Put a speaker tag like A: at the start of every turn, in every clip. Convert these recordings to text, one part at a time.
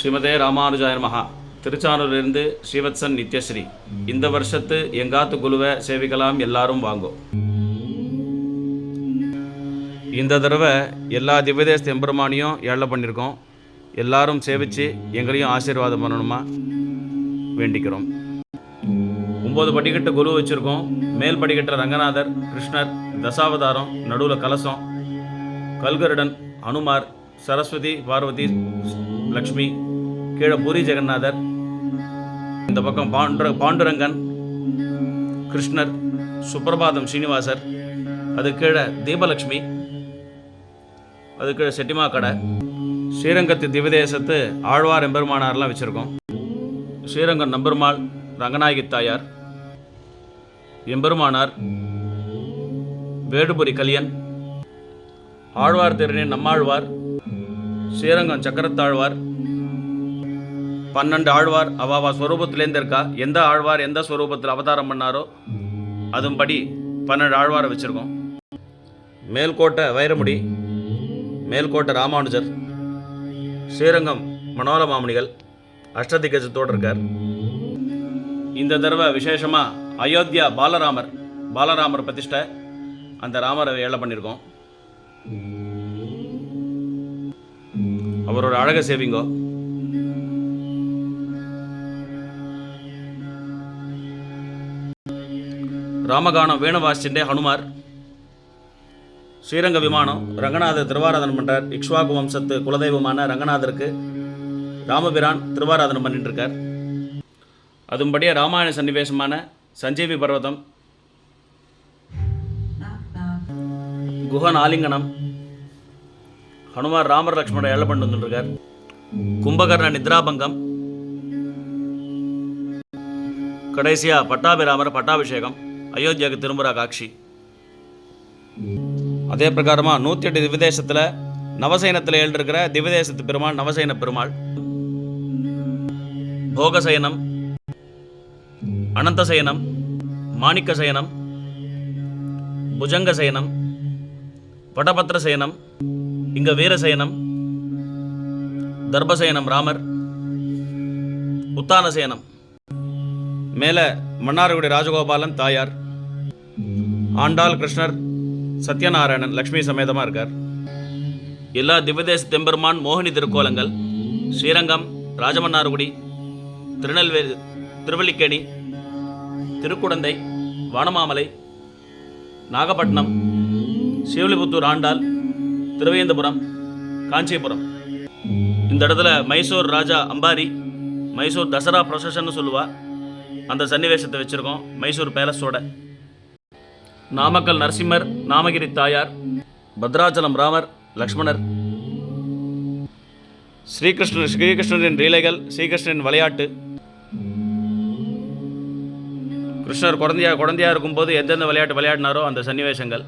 A: ஸ்ரீமதே ராமானுஜாய நமஹா. திருச்சானூரிலிருந்து ஸ்ரீவத்சன் நித்யஸ்ரீ. இந்த வருஷத்து எங்காத்து குழுவை சேவிக்கலாம், எல்லாரும் வாங்கோ. இந்த தடவை எல்லா திவ்யதேச எம்பெருமானியும் ஏழை பண்ணியிருக்கோம். எல்லாரும் சேவித்து எங்களையும் ஆசீர்வாதம் பண்ணணுமா வேண்டிக்கிறோம். 9 படிக்கட்டு குரு வச்சுருக்கோம். மேல் படிக்கட்டில் ரங்கநாதர், கிருஷ்ணர், தசாவதாரம், நடுவில் கலசம், கல்கருடன், அனுமார், சரஸ்வதி, பார்வதி, லக்ஷ்மி, கீழே பூரி ஜெகநாதர், இந்த பக்கம் பாண்டுரங்கன், கிருஷ்ணர், சுப்பிரபாதம் ஸ்ரீனிவாசர், அது கீழே தீபலக்ஷ்மி, அது கீழே செட்டிமா கடை. ஸ்ரீரங்கத்து திவ்யதேசத்து ஆழ்வார் எம்பெருமானார்லாம் வச்சுருக்கோம். ஸ்ரீரங்கம் நம்பெருமாள், ரங்கநாயகி தாயார், எம்பெருமானார், வேடுபுரி கலியன், ஆழ்வார் திருநீர் நம்மாழ்வார், ஸ்ரீரங்கம் சக்கரத்தாழ்வார், 12 ஆழ்வார் அவாவா ஸ்வரூபத்திலேருந்து இருக்கா. எந்த ஆழ்வார் எந்த ஸ்வரூபத்தில் அவதாரம் பண்ணாரோ அதுபடி 12 ஆழ்வாரை வச்சுருக்கோம். மேல்கோட்டை வைரமுடி, மேல்கோட்டை ராமானுஜர், ஸ்ரீரங்கம் மனோரமாமுனிகள் அஷ்டதிகஜத்தோடு இருக்கார். இந்த தடவை விசேஷமாக அயோத்தியா பாலராமர் பிரதிஷ்டை, அந்த ராமரை ஏழை பண்ணியிருக்கோம். அவரோட அழகை சேவிங்கோ. ராமகானம் வேணுவாசிண்டே ஹனுமார், ஸ்ரீரங்க விமானம், ரங்கநாதர் திருவாராதனம் பண்ணுறார். இக்ஷ்வாகு வம்சத்து குலதெய்வமான ரங்கநாதருக்கு ராமபிரான் திருவாராதனம் பண்ணிட்டு இருக்கார். அதுபடியே ராமாயண சன்னிவேசமான சஞ்சீவி பர்வதம், குஹன் ஆலிங்கனம், ஹனுமார் ராமர் லக்ஷ்மணர் ஏழை பண்ணி வந்துருக்கார். கும்பகர்ண நித்ராபங்கம், கடைசியா பட்டாபிராமர் பட்டாபிஷேகம், அயோத்தியாவுக்கு திரும்புகிறா காட்சி. அதே பிரகாரமாக 108 திவ்யதேசத்தில் நவசயனத்தில் எழுந்திருக்கிற திவ்யதேசத்து பெருமாள் நவசயன பெருமாள், போகசயனம், அனந்தசயனம், மாணிக்க சயனம், புஜங்க சயனம், வடபத்திர சயனம், இங்க வீரசயனம், தர்பசயனம் ராமர், உத்தானசயனம், மேலே மன்னார்குடி ராஜகோபாலன் தாயார், ஆண்டாள், கிருஷ்ணர், சத்யநாராயணன் லக்ஷ்மி சமேதமாக இருக்கார். எல்லா திவ்யதேச தெம்பெருமான் மோகினி திருக்கோலங்கள் ஸ்ரீரங்கம், ராஜமன்னார்குடி, திருநெல்வேலி, திருவல்லிக்கேணி, திருக்குடந்தை, வானமாமலை, நாகப்பட்டினம், ஸ்ரீவில்லிபுத்தூர் ஆண்டாள், திருவேந்தபுரம், காஞ்சிபுரம். இந்த இடத்துல மைசூர் ராஜா அம்பாரி, மைசூர் தசரா ப்ரொசஷன் சொல்லுவா, அந்த சன்னிவேசத்தை வச்சுருக்கோம். மைசூர் பேலஸோட நாமக்கல் நரசிம்மர், நாமகிரி தாயார், பத்ராச்சலம் ராமர் லக்ஷ்மணர், ஸ்ரீகிருஷ்ணரின் லீலைகள், ஸ்ரீகிருஷ்ணரின் விளையாட்டு, கிருஷ்ணர் குழந்தையா இருக்கும்போது எந்தெந்த விளையாட்டு விளையாடினாரோ அந்த சன்னிவேசங்கள்.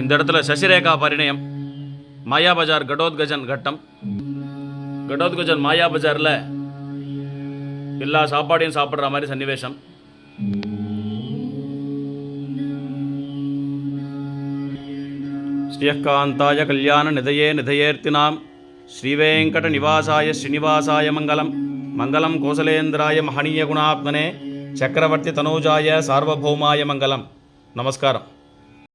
A: இந்த இடத்துல சசிரேகா பரிணயம், மாயாபஜார் கடோத்கஜன் கட்டம், கடோத்கஜன் மாயாபஜாரில் எல்லா சாப்பாடையும் சாப்பிட்ற மாதிரி சன்னிவேசம். ஸ்ரீயக்காந்தாய கல்யாண நிதயே நிதயேர்த்தினாம் ஸ்ரீவேங்கட நிவாசாய ஸ்ரீனிவாசாய மங்களம். மங்களம் கோசலேந்திராய மகனீய குணாத்மனே சக்கரவர்த்தி தனூஜாய சார்வபௌமாய மங்களம். நமஸ்காரம்.